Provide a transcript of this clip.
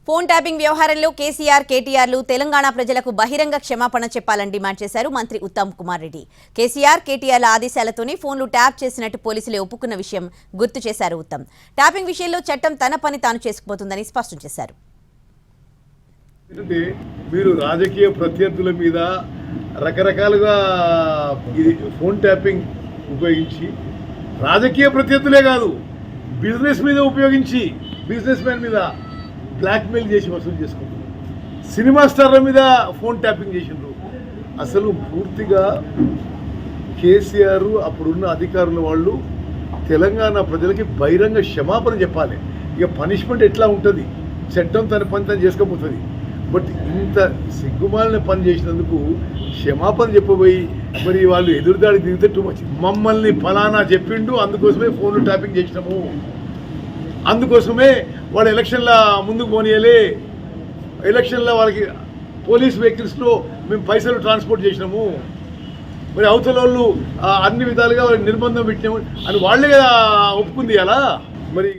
Phone tapping వ్యవహారంలో కేసీఆర్ కేటీఆర్లు తెలంగాణ ప్రజలకు బహిరంగ క్షమాపణ చెప్పాలని డిమాండ్ చేశారు మంత్రి ఉత్తమ్ కుమార్ రెడ్డి. కేసీఆర్ కేటీఆర్ల ఆదేశాలతోనే ఫోన్లు ట్యాప్ చేసినట్టు పోలీసులే ఒప్పుకున్న విషయం గుర్తు చేశారు ఉత్తమ్. ట్యాపింగ్ విషయంలో చట్టం తన పని తాను చేసుకుపోతుందని స్పష్టం చేశారు. మీరు రాజకీయ ప్రత్యర్థుల మీద రకరకాలుగా ఇది ఫోన్ ట్యాపింగ్ ఉపయోగించి రాజకీయ ప్రత్యర్థులే కాదు బిజినెస్ మీద ఉపయోగించి బిజినెస్ మ్యాన్ మీద బ్లాక్మెయిల్ చేసి వసూలు చేసుకుంటున్నారు. సినిమా స్టార్ల మీద ఫోన్ ట్యాపింగ్ చేసిండ్రు. అసలు పూర్తిగా కేసీఆర్ అప్పుడున్న అధికారుల వాళ్ళు తెలంగాణ ప్రజలకి బహిరంగ క్షమాపణ చెప్పాలి. ఇక పనిష్మెంట్ ఎట్లా ఉంటుంది, చట్టం తన పని తను చేసుకోబోతుంది. బట్ ఇంత సిగ్గుమాలిన పని చేసినందుకు క్షమాపణ చెప్పబోయి మరి వాళ్ళు ఎదురుదాడి దిగితే టూ మచ్. మమ్మల్ని ఫలానా చెప్పిండు, అందుకోసమే ఫోన్లు ట్యాపింగ్ చేసినాము, అందుకోసమే వాడు ఎలక్షన్ల ముందుకు పోనీయాలి, ఎలక్షన్లో వాళ్ళకి పోలీస్ వెహికల్స్లో మేము పైసలు ట్రాన్స్పోర్ట్ చేసినాము, మరి అవతల వాళ్ళు అన్ని విధాలుగా నిర్బంధం పెట్టినాము అని వాళ్ళే కదా ఒప్పుకుంది అలా మరి.